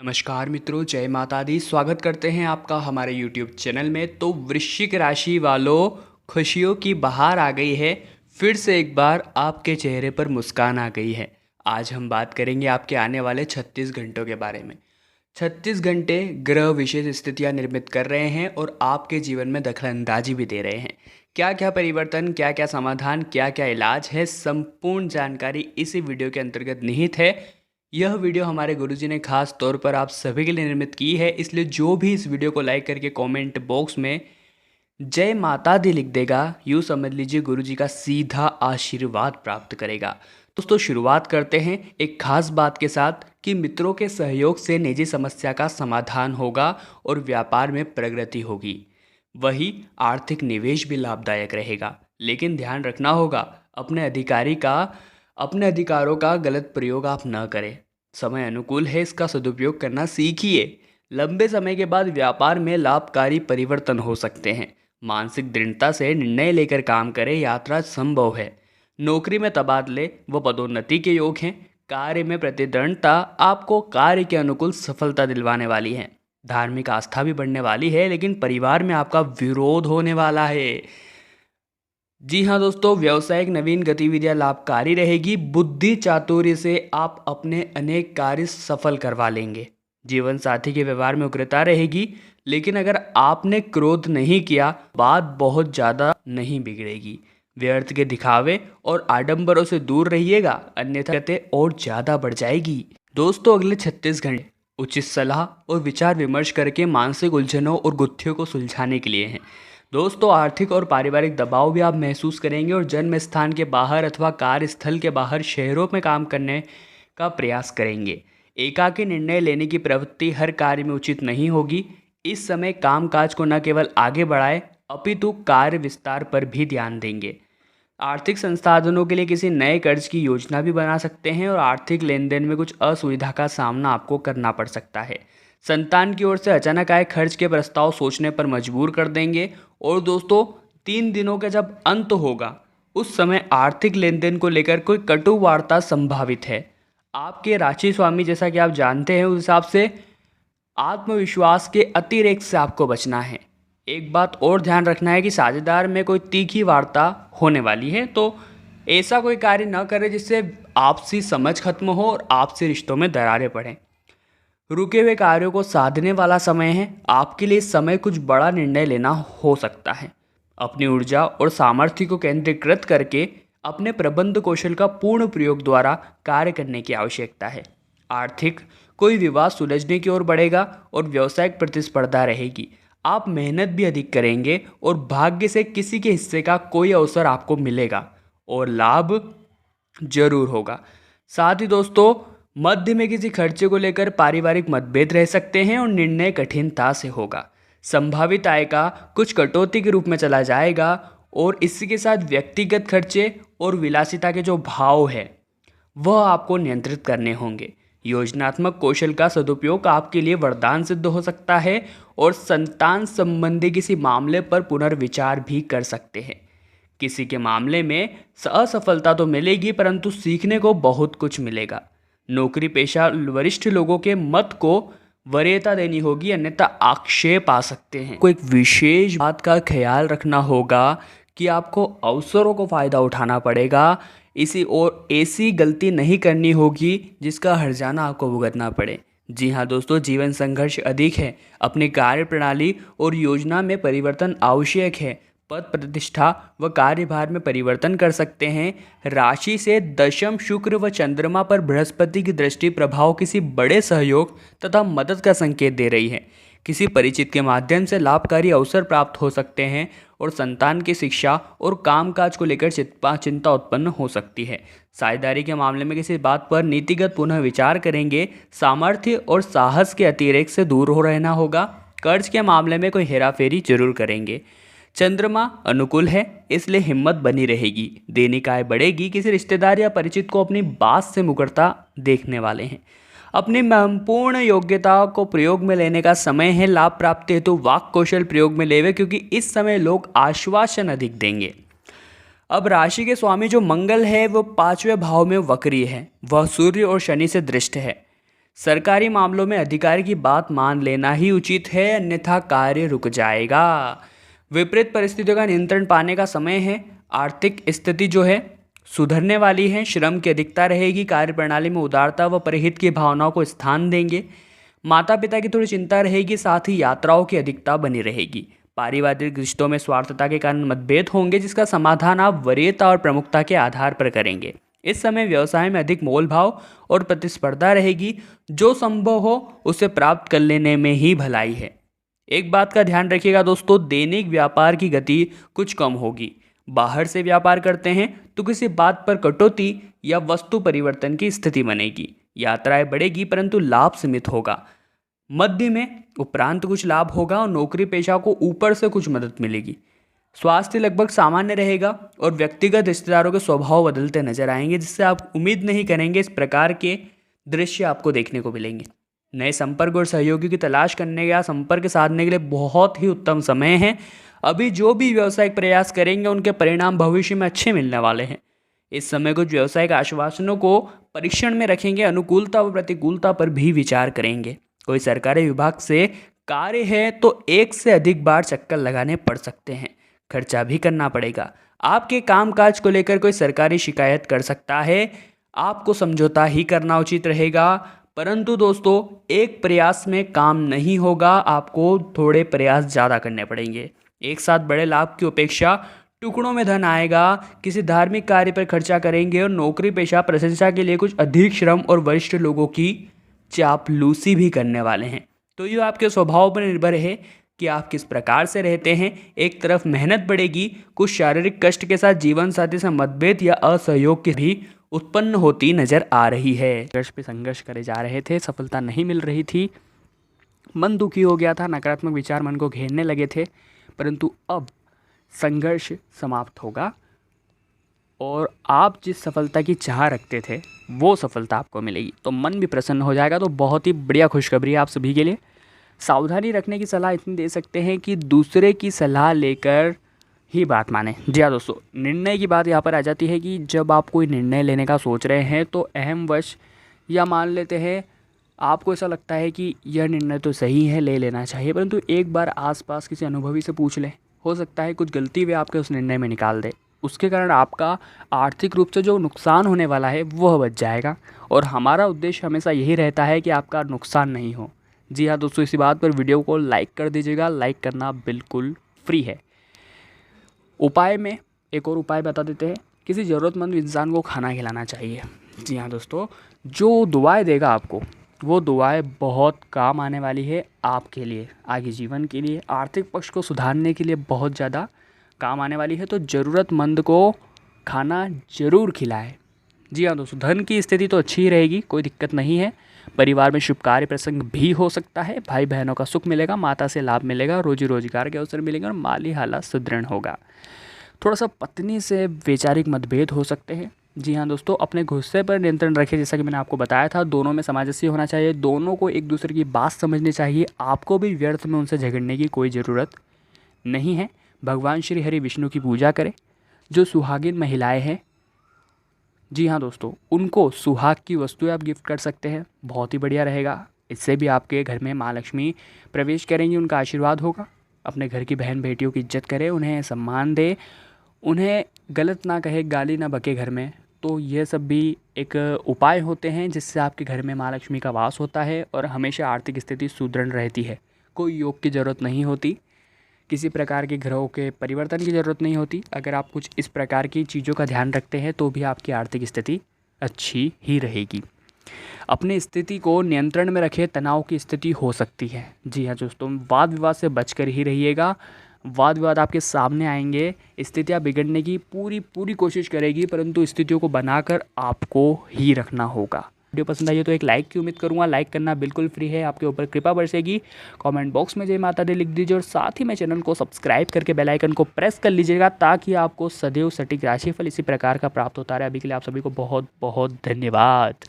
नमस्कार मित्रों, जय माता दी। स्वागत करते हैं आपका हमारे YouTube चैनल में। तो वृश्चिक राशि वालों, खुशियों की बहार आ गई है। फिर से एक बार आपके चेहरे पर मुस्कान आ गई है। आज हम बात करेंगे आपके आने वाले 36 घंटों के बारे में। 36 घंटे ग्रह विशेष स्थितियां निर्मित कर रहे हैं और आपके जीवन में दखलंदाजी भी दे रहे हैं। क्या क्या परिवर्तन, क्या क्या समाधान, क्या क्या इलाज है, संपूर्ण जानकारी इसी वीडियो के अंतर्गत निहित है। यह वीडियो हमारे गुरुजी ने खास तौर पर आप सभी के लिए निर्मित की है, इसलिए जो भी इस वीडियो को लाइक करके कमेंट बॉक्स में जय माता दी लिख देगा, यूँ समझ लीजिए गुरुजी का सीधा आशीर्वाद प्राप्त करेगा। दोस्तों, शुरुआत करते हैं एक खास बात के साथ कि मित्रों के सहयोग से निजी समस्या का समाधान होगा और व्यापार में प्रगति होगी। वही आर्थिक निवेश भी लाभदायक रहेगा, लेकिन ध्यान रखना होगा अपने अधिकारों का गलत प्रयोग आप न करें। समय अनुकूल है, इसका सदुपयोग करना सीखिए। लंबे समय के बाद व्यापार में लाभकारी परिवर्तन हो सकते हैं। मानसिक दृढ़ता से निर्णय लेकर काम करें, यात्रा संभव है। नौकरी में तबादले व पदोन्नति के योग हैं। कार्य में प्रतिद्वंद्विता आपको कार्य के अनुकूल सफलता दिलवाने वाली है। धार्मिक आस्था भी बढ़ने वाली है, लेकिन परिवार में आपका विरोध होने वाला है। जी हाँ दोस्तों, व्यावसायिक नवीन गतिविधियां लाभकारी रहेगी। बुद्धि चातुर्य से आप अपने अनेक कार्य सफल करवा लेंगे। जीवन साथी के व्यवहार में उग्रता रहेगी, लेकिन अगर आपने क्रोध नहीं किया, बात बहुत ज़्यादा नहीं बिगड़ेगी। व्यर्थ के दिखावे और आडंबरों से दूर रहिएगा, अन्यथा दिक्कतें और ज़्यादा बढ़ जाएगी। दोस्तों, अगले 36 घंटे उचित सलाह और विचार विमर्श करके मानसिक उलझनों और गुत्थियों को सुलझाने के लिए हैं। दोस्तों, आर्थिक और पारिवारिक दबाव भी आप महसूस करेंगे और जन्म स्थान के बाहर अथवा कार्यस्थल के बाहर शहरों में काम करने का प्रयास करेंगे। एकाकी निर्णय लेने की प्रवृत्ति हर कार्य में उचित नहीं होगी। इस समय कामकाज को न केवल आगे बढ़ाए, अपितु कार्य विस्तार पर भी ध्यान देंगे। आर्थिक संसाधनों के लिए किसी नए कर्ज की योजना भी बना सकते हैं और आर्थिक लेन देन में कुछ असुविधा का सामना आपको करना पड़ सकता है। संतान की ओर से अचानक आए खर्च के प्रस्ताव सोचने पर मजबूर कर देंगे। और दोस्तों, 3 दिनों का जब अंत होगा, उस समय आर्थिक लेन देन को लेकर कोई कटु वार्ता संभावित है। आपके राशि स्वामी, जैसा कि आप जानते हैं, उस हिसाब से आत्मविश्वास के अतिरेक से आपको बचना है। एक बात और ध्यान रखना है कि साझेदार में कोई तीखी वार्ता होने वाली है, तो ऐसा कोई कार्य न करें जिससे आपसी समझ खत्म हो और आपसी रिश्तों में दरारें पड़ें। रुके हुए कार्यों को साधने वाला समय है। आपके लिए इस समय कुछ बड़ा निर्णय लेना हो सकता है। अपनी ऊर्जा और सामर्थ्य को केंद्रीकृत करके अपने प्रबंध कौशल का पूर्ण प्रयोग द्वारा कार्य करने की आवश्यकता है। आर्थिक कोई विवाद सुलझने की ओर बढ़ेगा और व्यावसायिक प्रतिस्पर्धा रहेगी। आप मेहनत भी अधिक करेंगे और भाग्य से किसी के हिस्से का कोई अवसर आपको मिलेगा और लाभ जरूर होगा। साथ ही दोस्तों, मध्य में किसी खर्चे को लेकर पारिवारिक मतभेद रह सकते हैं और निर्णय कठिनता से होगा। संभावित आय का कुछ कटौती के रूप में चला जाएगा और इसी के साथ व्यक्तिगत खर्चे और विलासिता के जो भाव है वह आपको नियंत्रित करने होंगे। योजनात्मक कौशल का सदुपयोग आपके लिए वरदान सिद्ध हो सकता है और संतान संबंधी किसी मामले पर पुनर्विचार भी कर सकते हैं। किसी के मामले में असफलता तो मिलेगी, परंतु सीखने को बहुत कुछ मिलेगा। नौकरी पेशा वरिष्ठ लोगों के मत को वरीयता देनी होगी, अन्यथा आक्षेप आ सकते हैं। कोई एक विशेष बात का ख्याल रखना होगा कि आपको अवसरों को फ़ायदा उठाना पड़ेगा। इसी और ऐसी गलती नहीं करनी होगी जिसका हर्जाना आपको भुगतना पड़े। जी हाँ दोस्तों, जीवन संघर्ष अधिक है। अपनी कार्य प्रणाली और योजना में परिवर्तन आवश्यक है। पद प्रतिष्ठा व कार्यभार में परिवर्तन कर सकते हैं। राशि से दशम शुक्र व चंद्रमा पर बृहस्पति की दृष्टि प्रभाव किसी बड़े सहयोग तथा मदद का संकेत दे रही है। किसी परिचित के माध्यम से लाभकारी अवसर प्राप्त हो सकते हैं और संतान की शिक्षा और कामकाज को लेकर चिंता उत्पन्न हो सकती है। साझेदारी के मामले में किसी बात पर नीतिगत पुनः विचार करेंगे। सामर्थ्य और साहस के अतिरेक से दूर हो रहना होगा। कर्ज के मामले में कोई हेराफेरी जरूर करेंगे। चंद्रमा अनुकूल है, इसलिए हिम्मत बनी रहेगी। दैनिक आय बढ़ेगी। किसी रिश्तेदार या परिचित को अपनी बात से मुकरता देखने वाले हैं। अपनी महत्वपूर्ण योग्यता को प्रयोग में लेने का समय है। लाभ प्राप्ति हेतु वाक कौशल प्रयोग में लेवे, क्योंकि इस समय लोग आश्वासन अधिक देंगे। अब राशि के स्वामी जो मंगल है वो 5वें भाव में वक्री है। वह सूर्य और शनि से दृष्ट है। सरकारी मामलों में अधिकारी की बात मान लेना ही उचित है, अन्यथा कार्य रुक जाएगा। विपरीत परिस्थितियों का नियंत्रण पाने का समय है। आर्थिक स्थिति जो है सुधरने वाली है, श्रम की अधिकता रहेगी, कार्यप्रणाली में उदारता व परहित की भावनाओं को स्थान देंगे। माता पिता की थोड़ी चिंता रहेगी, साथ ही यात्राओं की अधिकता बनी रहेगी। पारिवारिक रिश्तों में स्वार्थता के कारण मतभेद होंगे, जिसका समाधान आप वरीयता और प्रमुखता के आधार पर करेंगे। इस समय व्यवसाय में अधिक मोल भाव और प्रतिस्पर्धा रहेगी, जो संभव हो उसे प्राप्त कर लेने में ही भलाई है। एक बात का ध्यान रखिएगा दोस्तों, दैनिक व्यापार की गति कुछ कम होगी। बाहर से व्यापार करते हैं तो किसी बात पर कटौती या वस्तु परिवर्तन की स्थिति बनेगी। यात्राएं बढ़ेगी परंतु लाभ सीमित होगा। मध्य में उपरांत कुछ लाभ होगा और नौकरी पेशा को ऊपर से कुछ मदद मिलेगी। स्वास्थ्य लगभग सामान्य रहेगा और व्यक्तिगत रिश्तेदारों के स्वभाव बदलते नजर आएंगे, जिससे आप उम्मीद नहीं करेंगे इस प्रकार के दृश्य आपको देखने को मिलेंगे। नए संपर्क और सहयोगी की तलाश करने या संपर्क साधने के लिए बहुत ही उत्तम समय है। अभी जो भी व्यावसायिक प्रयास करेंगे उनके परिणाम भविष्य में अच्छे मिलने वाले हैं। इस समय कुछ व्यावसायिक आश्वासनों को परीक्षण में रखेंगे, अनुकूलता व प्रतिकूलता पर भी विचार करेंगे। कोई सरकारी विभाग से कार्य है तो एक से अधिक बार चक्कर लगाने पड़ सकते हैं, खर्चा भी करना पड़ेगा। आपके कामकाज को लेकर कोई सरकारी शिकायत कर सकता है, आपको समझौता ही करना उचित रहेगा। परंतु दोस्तों, एक प्रयास में काम नहीं होगा, आपको थोड़े प्रयास ज़्यादा करने पड़ेंगे। एक साथ बड़े लाभ की अपेक्षा टुकड़ों में धन आएगा। किसी धार्मिक कार्य पर खर्चा करेंगे और नौकरी पेशा प्रशंसा के लिए कुछ अधिक श्रम और वरिष्ठ लोगों की चापलूसी भी करने वाले हैं। तो ये आपके स्वभाव पर निर्भर है कि आप किस प्रकार से रहते हैं। एक तरफ मेहनत बढ़ेगी, कुछ शारीरिक कष्ट के साथ जीवन साथी से मतभेद या असहयोग की भी उत्पन्न होती नजर आ रही है। संघर्ष पे संघर्ष करे जा रहे थे, सफलता नहीं मिल रही थी, मन दुखी हो गया था, नकारात्मक विचार मन को घेरने लगे थे, परंतु अब संघर्ष समाप्त होगा और आप जिस सफलता की चाह रखते थे वो सफलता आपको मिलेगी, तो मन भी प्रसन्न हो जाएगा। तो बहुत ही बढ़िया खुशखबरी है आप सभी के लिए। सावधानी रखने की सलाह इतनी दे सकते हैं कि दूसरे की सलाह लेकर ही बात माने। जी हाँ दोस्तों, निर्णय की बात यहाँ पर आ जाती है कि जब आप कोई निर्णय लेने का सोच रहे हैं तो अहमवश या मान लेते हैं आपको ऐसा लगता है कि यह निर्णय तो सही है, ले लेना चाहिए, परंतु एक बार आसपास किसी अनुभवी से पूछ लें, हो सकता है कुछ गलती वे आपके उस निर्णय में निकाल दे, उसके कारण आपका आर्थिक रूप से जो नुकसान होने वाला है वह बच जाएगा। और हमारा उद्देश्य हमेशा यही रहता है कि आपका नुकसान नहीं हो। जी हाँ दोस्तों, इसी बात पर वीडियो को लाइक कर दीजिएगा, लाइक करना बिल्कुल फ्री है। उपाय में एक और उपाय बता देते हैं, किसी ज़रूरतमंद इंसान को खाना खिलाना चाहिए। जी हाँ दोस्तों, जो दुआएं देगा आपको वो दुआएं बहुत काम आने वाली है आपके लिए, आगे जीवन के लिए, आर्थिक पक्ष को सुधारने के लिए बहुत ज़्यादा काम आने वाली है। तो ज़रूरतमंद को खाना ज़रूर खिलाएं। जी हाँ दोस्तों, धन की स्थिति तो अच्छी ही रहेगी, कोई दिक्कत नहीं है। परिवार में शुभ कार्य प्रसंग भी हो सकता है, भाई बहनों का सुख मिलेगा, माता से लाभ मिलेगा, रोजी रोजगार के अवसर मिलेंगे और माली हालत सुदृढ़ होगा। थोड़ा सा पत्नी से वैचारिक मतभेद हो सकते हैं। जी हाँ दोस्तों, अपने गुस्से पर नियंत्रण रखें, जैसा कि मैंने आपको बताया था। दोनों में सामंजस्य होना चाहिए, दोनों को एक दूसरे की बात समझनी चाहिए। आपको भी व्यर्थ में उनसे झगड़ने की कोई ज़रूरत नहीं है। भगवान श्री हरि विष्णु की पूजा करें। जो सुहागिन महिलाएं हैं, जी हाँ दोस्तों, उनको सुहाग की वस्तुएं आप गिफ्ट कर सकते हैं, बहुत ही बढ़िया रहेगा। इससे भी आपके घर में माँ लक्ष्मी प्रवेश करेंगी, उनका आशीर्वाद होगा। अपने घर की बहन बेटियों की इज्जत करें, उन्हें सम्मान दें, उन्हें गलत ना कहे, गाली ना बके घर में। तो ये सब भी एक उपाय होते हैं जिससे आपके घर में माँ लक्ष्मी का वास होता है और हमेशा आर्थिक स्थिति सुदृढ़ रहती है। कोई योग की ज़रूरत नहीं होती, किसी प्रकार के ग्रहों के परिवर्तन की ज़रूरत नहीं होती। अगर आप कुछ इस प्रकार की चीज़ों का ध्यान रखते हैं तो भी आपकी आर्थिक स्थिति अच्छी ही रहेगी। अपनी स्थिति को नियंत्रण में रखें, तनाव की स्थिति हो सकती है। जी हाँ दोस्तों, वाद विवाद से बचकर ही रहिएगा। वाद विवाद आपके सामने आएंगे, स्थितियाँ बिगड़ने की पूरी कोशिश करेगी, परंतु स्थितियों को बनाकर आपको ही रखना होगा। वीडियो पसंद आई है तो एक लाइक की उम्मीद करूँगा। लाइक करना बिल्कुल फ्री है, आपके ऊपर कृपा बरसेगी। कमेंट बॉक्स में जय माता दी लिख दीजिए और साथ ही में चैनल को सब्सक्राइब करके बेल आइकन को प्रेस कर लीजिएगा, ताकि आपको सदैव सटीक राशिफल इसी प्रकार का प्राप्त होता रहे। अभी के लिए आप सभी को बहुत बहुत धन्यवाद।